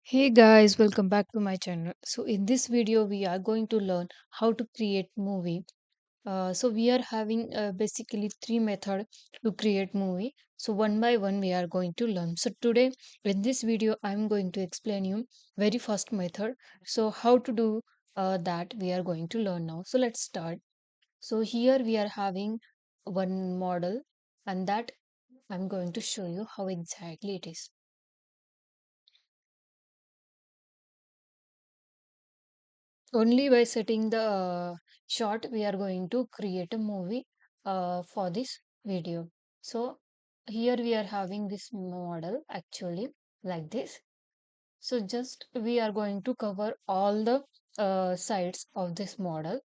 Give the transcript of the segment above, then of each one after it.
Hey guys, welcome back to my channel. So in this video, we are going to learn how to create movie. So we are having basically three methods to create movie. So one by one, we are going to learn. So today in this video, I'm going to explain you very first method. So how to do that we are going to learn now. So let's start. So here we are having one model, and that I'm going to show you how exactly it is. Only by setting the shot we are going to create a movie for this video. So here we are having this model actually like this. So just we are going to cover all the sides of this model.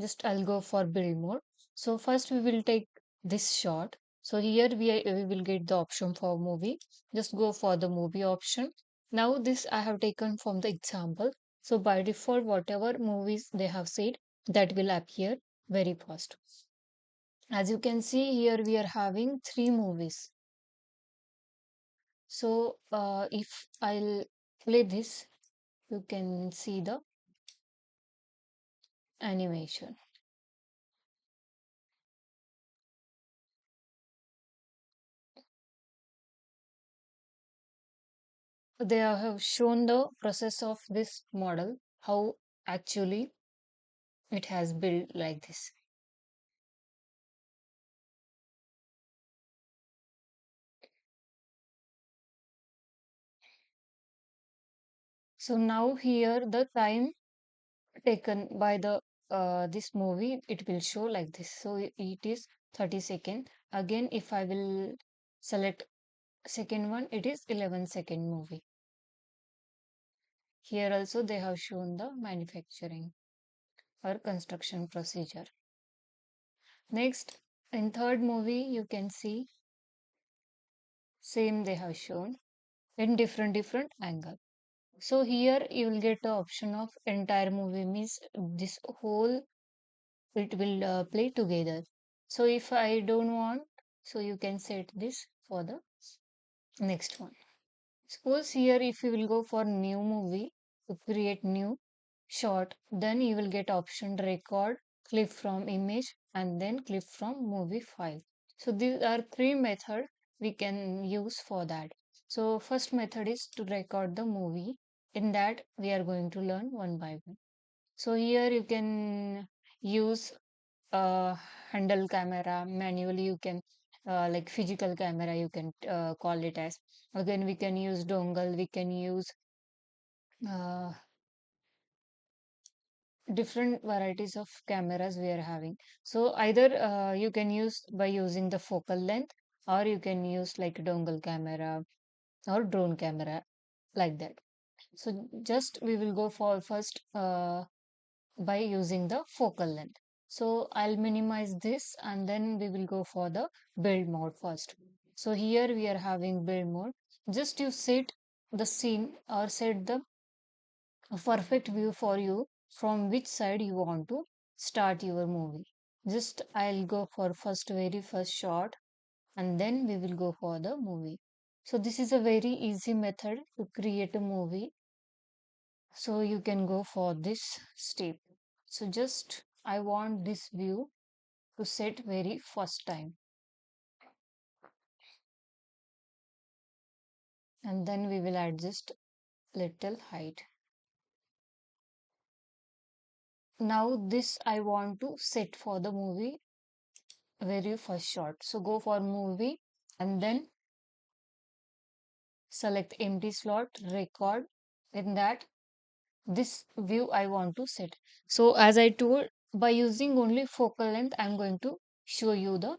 Just I'll go for build mode. So first we will take this shot. So here we will get the option for movie. Just go for the movie option. Now this I have taken from the example. So by default, whatever movies they have said, that will appear very fast. As you can see here, we are having three movies. So if I'll play this, you can see the animation. They have shown the process of this model, how actually it has built like this. So now here the time taken by the this movie, it will show like this. So it is 30 second. Again, if I will select second one, it is 11-second movie. Here also they have shown the manufacturing or construction procedure. Next, in third movie, you can see same they have shown in different angle. So here you will get the option of entire movie means this whole it will play together. So if I don't want, so you can set this for the next one. Suppose here if you will go for new movie to create new short, then you will get option record, clip from image and then clip from movie file. So these are three methods we can use for that. So first method is to record the movie. In that we are going to learn one by one. So here you can use handle camera manually. You can like physical camera. You can call it as. Again, we can use dongle. We can use uh, different varieties of cameras we are having. So either you can use by using the focal length, or you can use like dongle camera or drone camera like that. So just we will go for first by using the focal length. So I'll minimize this and then we will go for the build mode first. So here we are having build mode. Just you set the scene or set the perfect view for you from which side you want to start your movie. Just I'll go for very first shot and then we will go for the movie. So this is a very easy method to create a movie. So you can go for this step. So just I want this view to set very first time and then we will adjust little height. Now this I want to set for the movie very first shot. So go for movie and then select empty slot, record. In that, this view I want to set. So as I told, by using only focal length, I'm going to show you the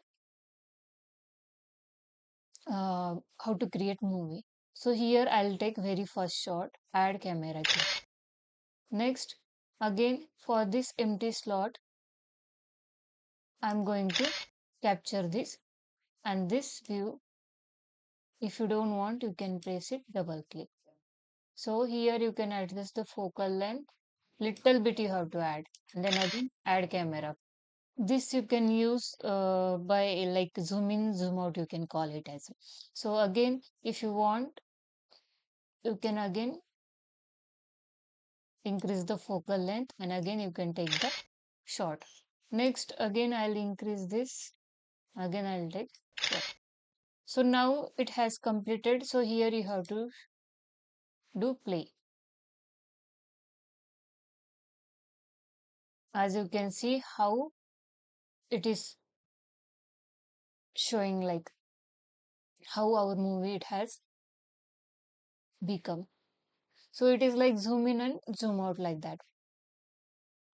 how to create movie. So here I'll take very first shot, add camera key. Next, again for this empty slot, I'm going to capture this and this view. If you don't want, you can press it double click. So here you can adjust the focal length. Little bit you have to add. And then again add camera. This you can use by like zoom in, zoom out, you can call it as. So again, if you want, you can again increase the focal length, and again you can take the shot. Next, again I'll increase this, again I'll take shot. So now it has completed. So here you have to do play. As you can see how it is showing, like how our movie it has become. So it is like zoom in and zoom out like that.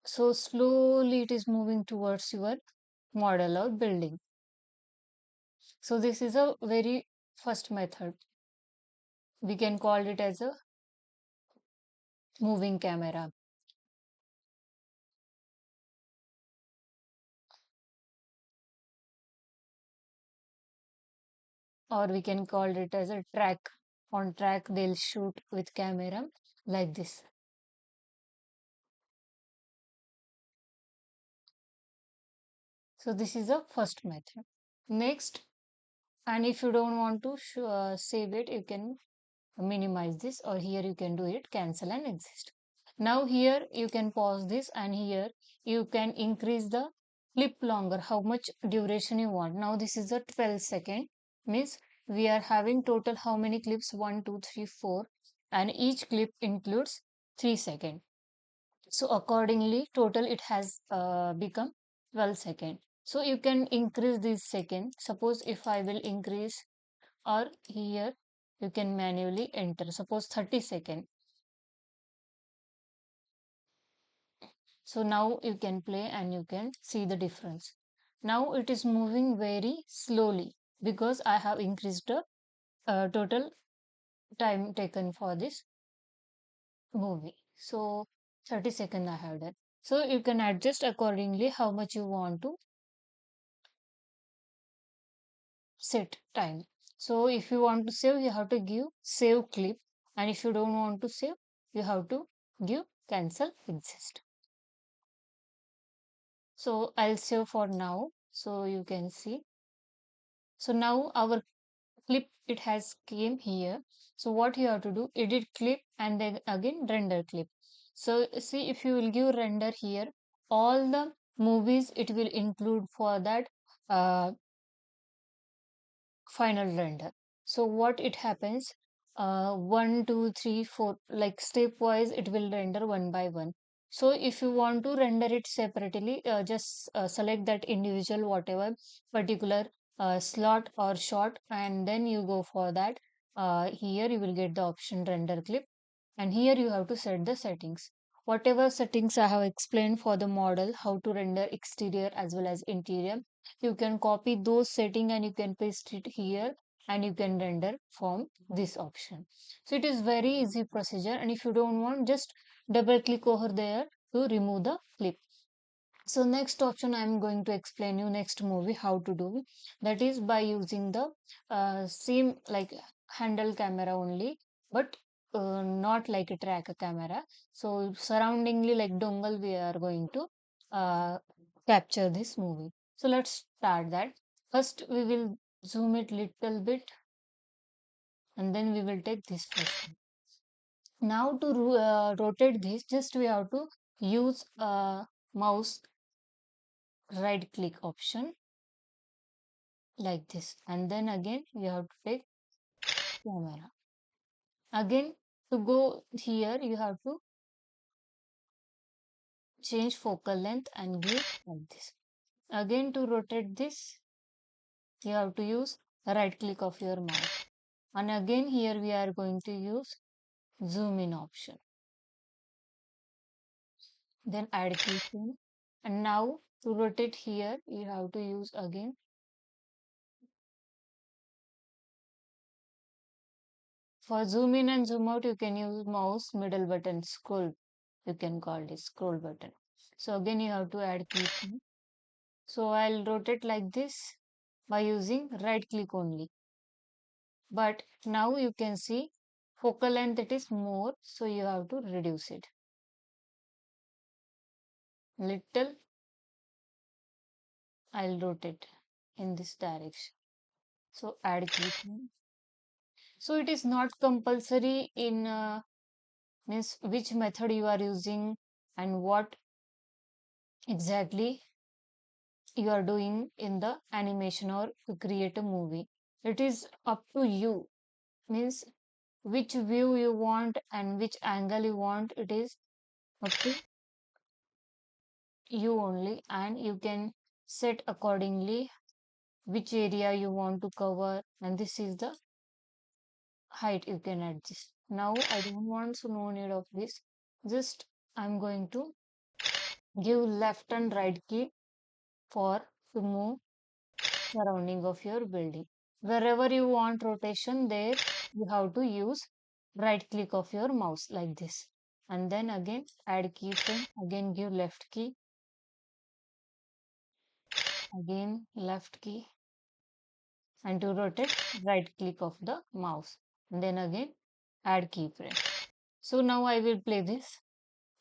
So slowly it is moving towards your model or building. So this is a very first method. We can call it as a moving camera, or we can call it as a track. On track they'll shoot with camera like this. So this is the first method. Next, and if you don't want to save it, you can minimize this, or here you can do it cancel and exist. Now here you can pause this, and here you can increase the clip longer, how much duration you want. Now this is a 12-second, means we are having total how many clips, 1 2 3 4, and each clip includes 3 seconds. So accordingly total it has become 12 second. So you can increase this second. Suppose if I will increase, or here you can manually enter, suppose 30 second. So now you can play and you can see the difference. Now it is moving very slowly because I have increased the total time taken for this movie. So 30 second I have done. So you can adjust accordingly how much you want to set time. So if you want to save, you have to give save clip, and if you don't want to save, you have to give cancel exist. So I'll save for now, so you can see. So now our clip it has came here. So what you have to do, edit clip and then again render clip. So see, if you will give render here, all the movies it will include for that final render. So what it happens, 1 2 3 4, like stepwise it will render one by one. So if you want to render it separately, just select that individual whatever particular slot or shot, and then you go for that. Here you will get the option render clip, and here you have to set the settings. Whatever settings I have explained for the model, how to render exterior as well as interior, you can copy those setting and you can paste it here, and you can render from this option. So it is very easy procedure, and if you don't want, just double click over there to remove the clip. So next option I am going to explain you next movie how to do, that is by using the same like handle camera only, but not like a tracker camera. So surroundingly like dongle we are going to uh, capture this movie. So let's start that. First we will zoom it little bit, and then we will take this first one. Now to rotate this, just we have to use mouse right click option like this, and then again you have to take camera. Again, to go here you have to change focal length and give like this. Again, to rotate this you have to use right click of your mouse, and again here we are going to use zoom in option, then add keyframe. And now to rotate here you have to use again. For zoom in and zoom out you can use mouse middle button scroll, you can call this scroll button. So again you have to add keyframe. So I'll rotate like this by using right click only. But now you can see focal length it is more, so you have to reduce it little. I'll rotate in this direction. So add keyframe. So it is not compulsory in means which method you are using and what exactly you are doing in the animation or to create a movie. It is up to you, means which view you want and which angle you want. It is up to you only, and you can set accordingly which area you want to cover, and this is the height you can adjust. Now I don't want, so no need of this. Just I'm going to give left and right key for to move surrounding of your building. Wherever you want rotation, there you have to use right click of your mouse like this. And then again add keyframe, again give left key, again left key, and to rotate right click of the mouse. And then again add keyframe. So now I will play this.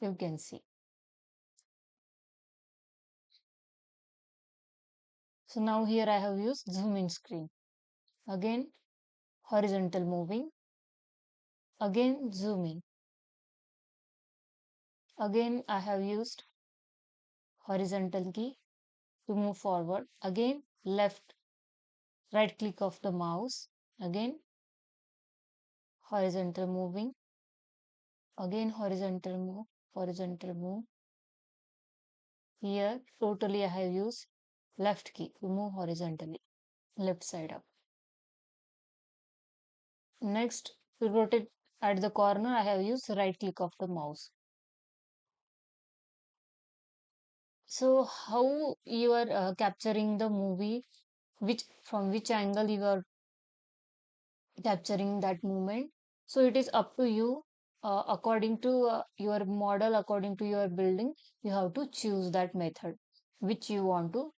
You can see. So now here I have used zoom in screen. Again horizontal moving. Again zoom in. Again I have used horizontal key to move forward. Again left right click of the mouse. Again horizontal moving. Again horizontal move. Here totally I have used left key to move horizontally, left side up. Next, to rotate at the corner, I have used right click of the mouse. So how you are capturing the movie, which from which angle you are capturing that movement. So it is up to you. According to your model, according to your building, you have to choose that method which you want to.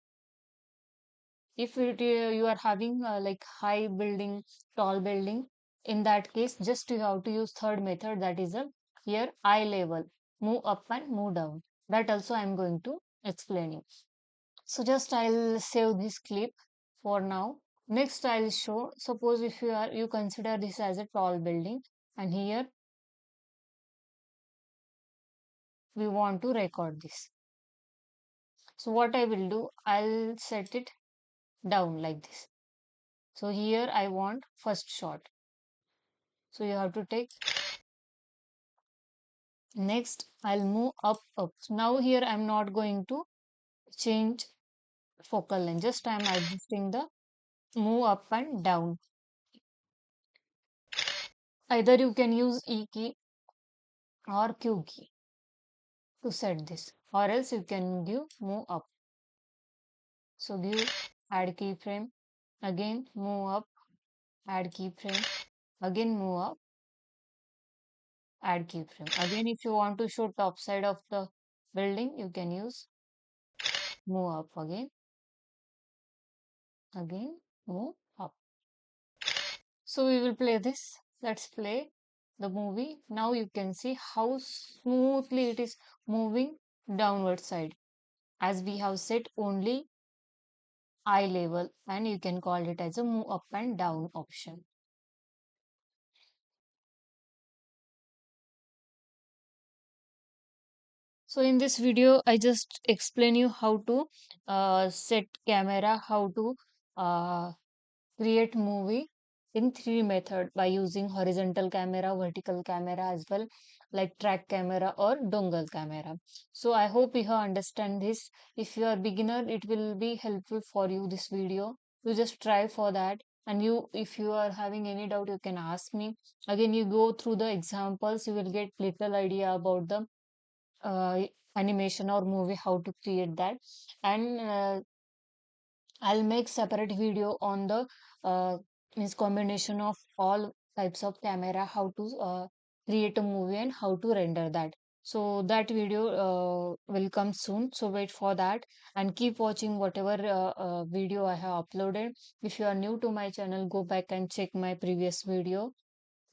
If you are having like high building, tall building, in that case, just you have to use third method, that is a here eye level, move up and move down. That also I am going to explain you. So just I'll save this clip for now. Next I'll show, suppose if you consider this as a tall building, and here we want to record this. So what I will do, I'll set it down like this. So here I want first shot. So you have to take. Next, I'll move up, up. Now here I'm not going to change focal length. Just I'm adjusting the move up and down. Either you can use E key or Q key to set this, or else you can give move up. So give add keyframe, again move up, add keyframe, again move up, add keyframe. Again, if you want to show top side of the building, you can use move up again move up. So we will play this. Let's play the movie. Now you can see how smoothly it is moving downward side, as we have set only eye level, and you can call it as a move up and down option. So in this video, I just explain you how to set camera, how to uh, create movie in three method by using horizontal camera, vertical camera as well, like track camera or dongle camera. So I hope you have understand this. If you are beginner, it will be helpful for you this video. You just try for that, and you if you are having any doubt, you can ask me. Again, you go through the examples, you will get little idea about the uh, animation or movie, how to create that. And I'll make separate video on the means combination of all types of camera, how to create a movie and how to render that. So that video will come soon. So wait for that and keep watching whatever video I have uploaded. If you are new to my channel, go back and check my previous video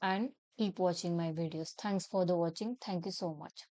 and keep watching my videos. Thanks for the watching. Thank you so much.